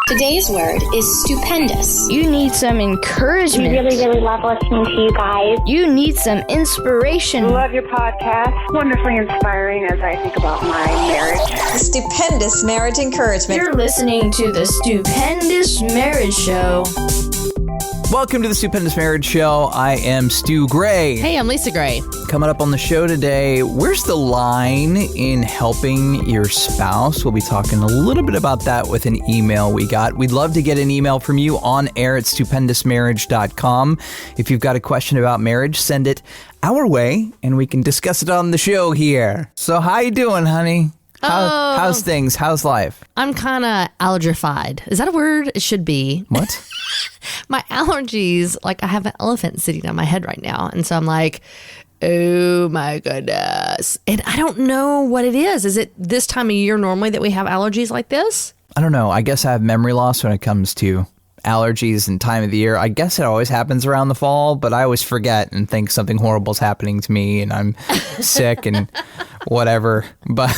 Today's word is stupendous. You need some encouragement. We really love listening to you guys. You need some inspiration. Love your podcast. Wonderfully inspiring as I think about my marriage. The Stupendous Marriage Encouragement. You're listening to the Stupendous Marriage Show. Welcome to the Stupendous Marriage Show. I am Stu Gray. Hey, I'm Lisa Gray. Coming up on the show today, where's the line in helping your spouse? We'll be talking a little bit about that with an email we got. We'd love to get an email from you on air at stupendousmarriage.com. If you've got a question about marriage, send it our way and we can discuss it on the show here. So how you doing, honey? How's things? How's life? I'm kind of allergified. Is that a word? It should be. What? My allergies, like I have an elephant sitting on my head right now. And so I'm like, oh my goodness. And I don't know what it is. Is it this time of year normally that we have allergies like this? I don't know. I guess I have memory loss when it comes to allergies and time of the year. I guess it always happens around the fall, but I always forget and think something horrible is happening to me and I'm sick and whatever. But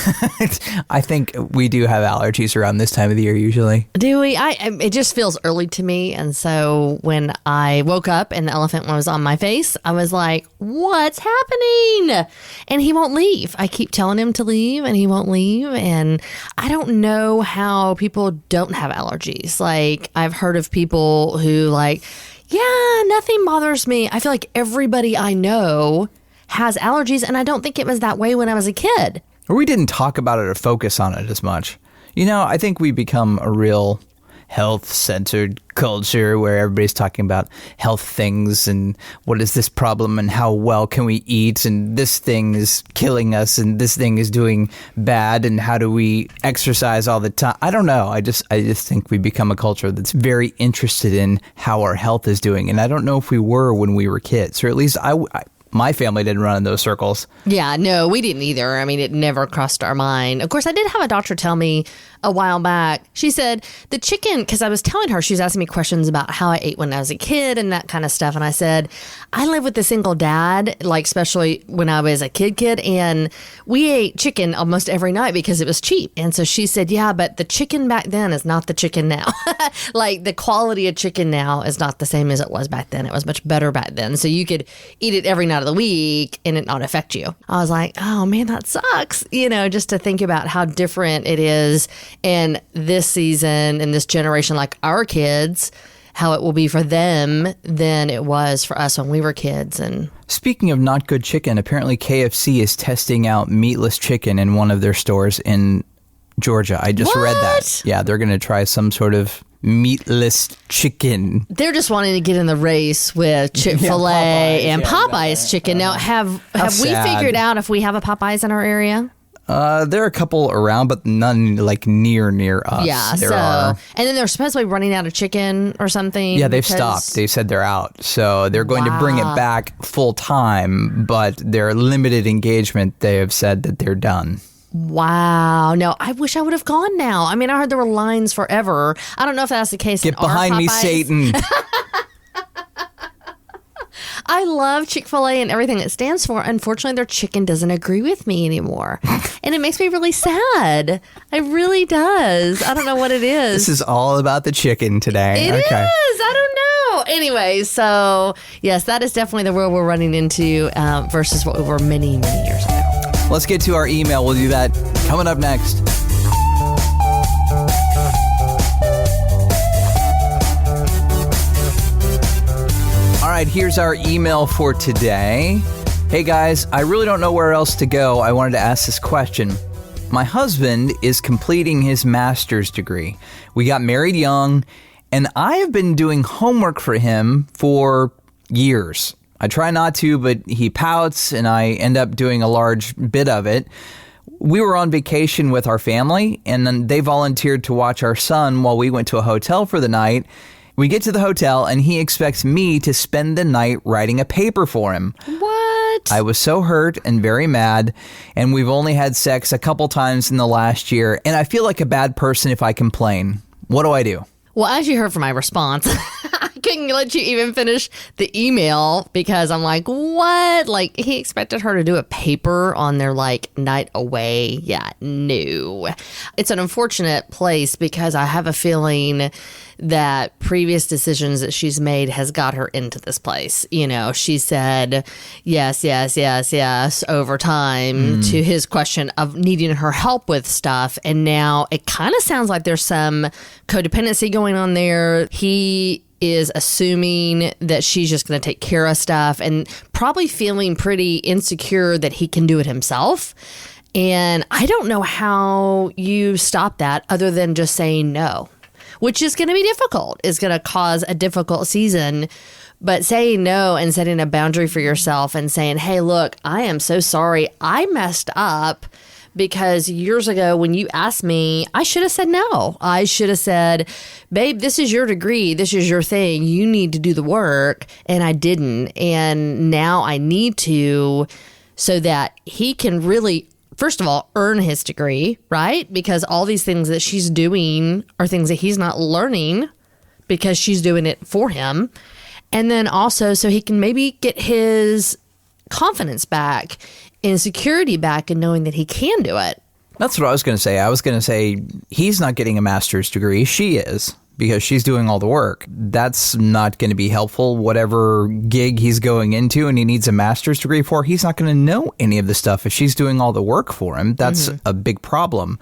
I think we do have allergies around this time of the year usually. Do we? It just feels early to me. And so when I woke up and the elephant was on my face, I was like, what's happening? And he won't leave. I keep telling him to leave and he won't leave. And I don't know how people don't have allergies. Like I've heard of people who like, yeah, nothing bothers me. I feel like everybody I know has allergies, and I don't think it was that way when I was a kid. Or we didn't talk about it or focus on it as much. You know, I think we become a real health-centered culture where everybody's talking about health things and what is this problem and how well can we eat and this thing is killing us and this thing is doing bad and how do we exercise all the time. I don't know. I just think we become a culture that's very interested in how our health is doing. And I don't know if we were when we were kids, or at least my family didn't run in those circles. Yeah, no, we didn't either. I mean, it never crossed our mind. Of course, I did have a doctor tell me a while back. She said the chicken, because I was telling her, she was asking me questions about how I ate when I was a kid and that kind of stuff. And I said, I live with a single dad, like especially when I was a kid, and we ate chicken almost every night because it was cheap. And so she said, yeah, but the chicken back then is not the chicken now. Like the quality of chicken now is not the same as it was back then. It was much better back then. So you could eat it every night of the week and it not affect you. I was like, oh man, that sucks. You know, just to think about how different it is in this season, in this generation, like our kids, how it will be for them than it was for us when we were kids. And speaking of not good chicken, apparently KFC is testing out meatless chicken in one of their stores in Georgia. I just read that. Yeah, they're going to try some sort of meatless chicken. They're just wanting to get in the race with Chick-fil-A and Popeyes chicken. Now, have we figured out if we have a Popeyes in our area? There are a couple around, but none like near us. Yeah, and then they're supposedly running out of chicken or something. Yeah, they've stopped. They said they're out. So they're going to bring it back full time, but their limited engagement, they have said that they're done. Wow. No, I wish I would have gone now. I mean, I heard there were lines forever. I don't know if that's the case. Get behind me, Satan. I love Chick-fil-A and everything it stands for. Unfortunately, their chicken doesn't agree with me anymore. And it makes me really sad. It really does. I don't know what it is. This is all about the chicken today. It is. I don't know. Anyway, so yes, that is definitely the world we're running into versus what we were many, many years ago. Let's get to our email. We'll do that coming up next. All right, here's our email for today. Hey guys, I really don't know where else to go. I wanted to ask this question. My husband is completing his master's degree. We got married young, and I have been doing homework for him for years. I try not to, but he pouts, and I end up doing a large bit of it. We were on vacation with our family, and then they volunteered to watch our son while we went to a hotel for the night. We get to the hotel, and he expects me to spend the night writing a paper for him. What? I was so hurt and very mad, and we've only had sex a couple times in the last year, and I feel like a bad person if I complain. What do I do? Well, as you heard from my response, I couldn't let you even finish the email because I'm like, what? Like, he expected her to do a paper on their, like, night away. Yeah, no. It's an unfortunate place because I have a feeling that previous decisions that she's made has got her into this place. You know, she said yes, yes, yes, yes over time to his question of needing her help with stuff. And now it kind of sounds like there's some codependency going on there. He is assuming that she's just going to take care of stuff and probably feeling pretty insecure that he can do it himself. And I don't know how you stop that other than just saying no, which is going to be difficult. It's going to cause a difficult season. But saying no and setting a boundary for yourself and saying, hey, look, I am so sorry. I messed up because years ago when you asked me, I should have said no. I should have said, babe, this is your degree. This is your thing. You need to do the work. And I didn't. And now I need to, so that he can really, first of all, earn his degree, right? Because all these things that she's doing are things that he's not learning because she's doing it for him. And then also so he can maybe get his confidence back and security back and knowing that he can do it. That's what I was going to say. I was going to say he's not getting a master's degree. She is, because she's doing all the work. That's not going to be helpful. Whatever gig he's going into and he needs a master's degree for, he's not going to know any of the stuff if she's doing all the work for him. That's a big problem.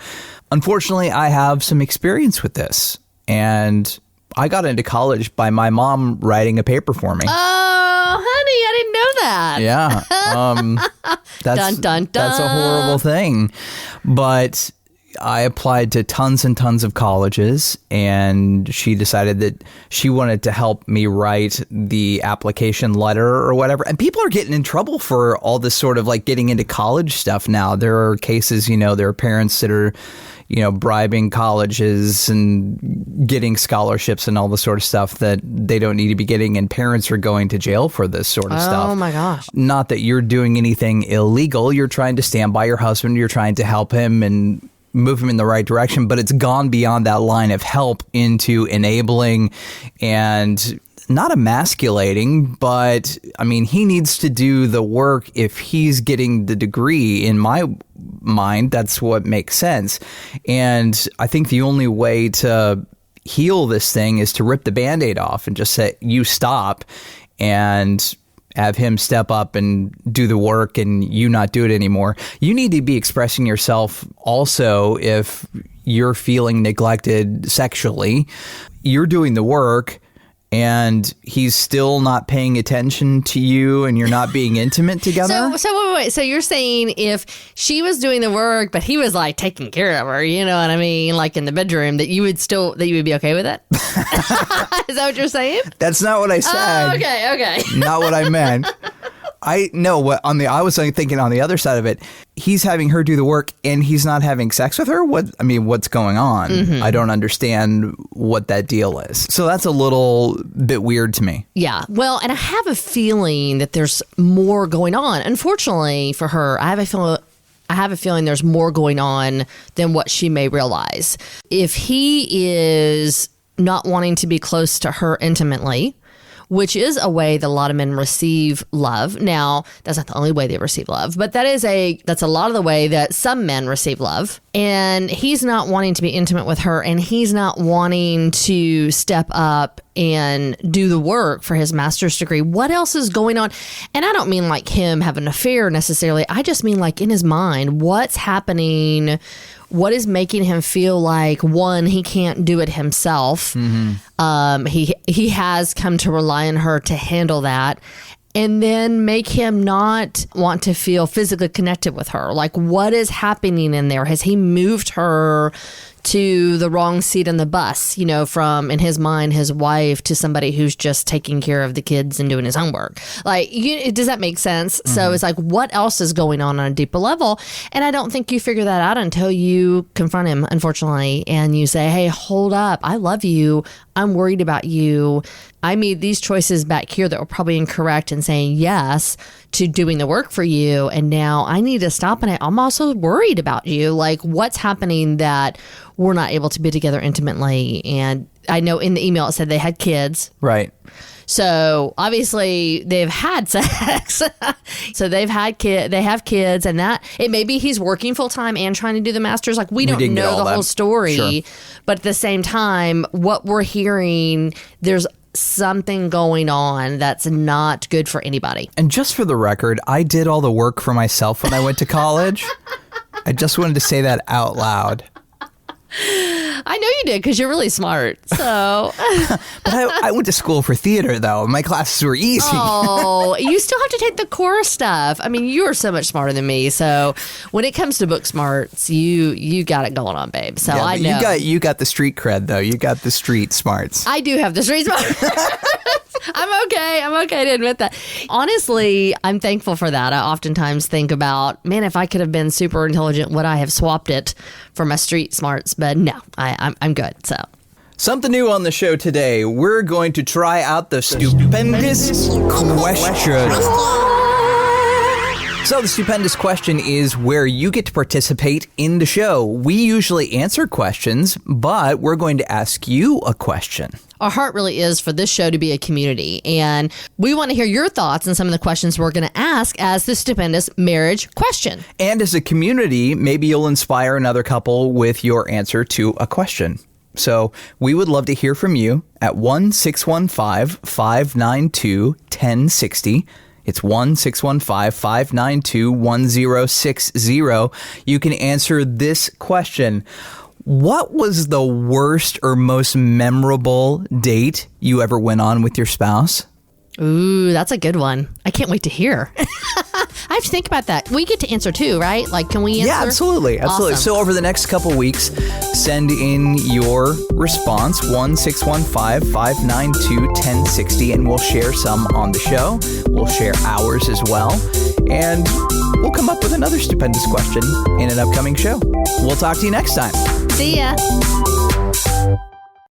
Unfortunately, I have some experience with this. And I got into college by my mom writing a paper for me. Oh, honey, I didn't know that. Yeah. Dun, dun, dun. That's a horrible thing. But I applied to tons and tons of colleges, and she decided that she wanted to help me write the application letter or whatever. And people are getting in trouble for all this sort of like getting into college stuff now. There are cases, there are parents that are, bribing colleges and getting scholarships and all the sort of stuff that they don't need to be getting. And parents are going to jail for this sort of stuff. Oh, my gosh. Not that you're doing anything illegal. You're trying to stand by your husband. You're trying to help him and move him in the right direction. But it's gone beyond that line of help into enabling and not emasculating, but I mean, he needs to do the work. If he's getting the degree, in my mind, that's what makes sense. And I think the only way to heal this thing is to rip the Band-Aid off and just say, you stop, and have him step up and do the work and you not do it anymore. You need to be expressing yourself also if you're feeling neglected sexually. You're doing the work and he's still not paying attention to you and you're not being intimate together. So wait. So you're saying if she was doing the work, but he was like taking care of her, you know what I mean? Like in the bedroom, that you would be okay with it? Is that what you're saying? That's not what I said. Oh, okay. Not what I meant. I was thinking on the other side of it, he's having her do the work and he's not having sex with her. What's going on? Mm-hmm. I don't understand what that deal is. So that's a little bit weird to me. Yeah. Well, and I have a feeling that there's more going on. Unfortunately for her, I have a feeling there's more going on than what she may realize. If he is not wanting to be close to her intimately, which is a way that a lot of men receive love. Now, that's not the only way they receive love, but that's a lot of the way that some men receive love. And he's not wanting to be intimate with her, and he's not wanting to step up and do the work for his master's degree. What else is going on? And I don't mean like him having an affair necessarily. I just mean like in his mind, what's happening? What is making him feel like, one, he can't do it himself? Mm-hmm. He has come to rely on her to handle that, and then make him not want to feel physically connected with her. Like, what is happening in there? Has he moved her to the wrong seat in the bus, from, in his mind, his wife to somebody who's just taking care of the kids and doing his homework? Like, does that make sense? Mm-hmm. So it's like, what else is going on a deeper level? And I don't think you figure that out until you confront him, unfortunately, and you say, hey, hold up. I love you. I'm worried about you. I made these choices back here that were probably incorrect in saying yes to doing the work for you. And now I need to stop. And I'm also worried about you. Like, what's happening that were not able to be together intimately. And I know in the email it said they had kids. Right. So obviously they've had sex. So they have kids, and that it may be he's working full time and trying to do the masters. Like we don't know the whole story, sure. But at the same time, what we're hearing, there's something going on that's not good for anybody. And just for the record, I did all the work for myself when I went to college. I just wanted to say that out loud. I know you did because you're really smart. So, but I went to school for theater, though. My classes were easy. Oh, you still have to take the core stuff. I mean, you are so much smarter than me. So, when it comes to book smarts, you got it going on, babe. So I know you got the street cred, though. You got the street smarts. I do have the street smarts. I'm okay to admit that. Honestly, I'm thankful for that. I oftentimes think about, man, if I could have been super intelligent, would I have swapped it for my street smarts? But no, I'm good. So. Something new on the show today. We're going to try out the Stupendous Question. So the Stupendous Question is where you get to participate in the show. We usually answer questions, but we're going to ask you a question. Our heart really is for this show to be a community, and we want to hear your thoughts on some of the questions we're going to ask as the Stupendous Marriage Question. And as a community, maybe you'll inspire another couple with your answer to a question. So we would love to hear from you at 1-615-592-1060. It's 1-615-592-1060. You can answer this question. What was the worst or most memorable date you ever went on with your spouse? Ooh, that's a good one. I can't wait to hear. I have to think about that. We get to answer too, right? Like, can we answer? Yeah, absolutely. Awesome. So over the next couple weeks, send in your response, 1-615-592-1060, and we'll share some on the show. We'll share ours as well. And we'll come up with another Stupendous Question in an upcoming show. We'll talk to you next time. See ya.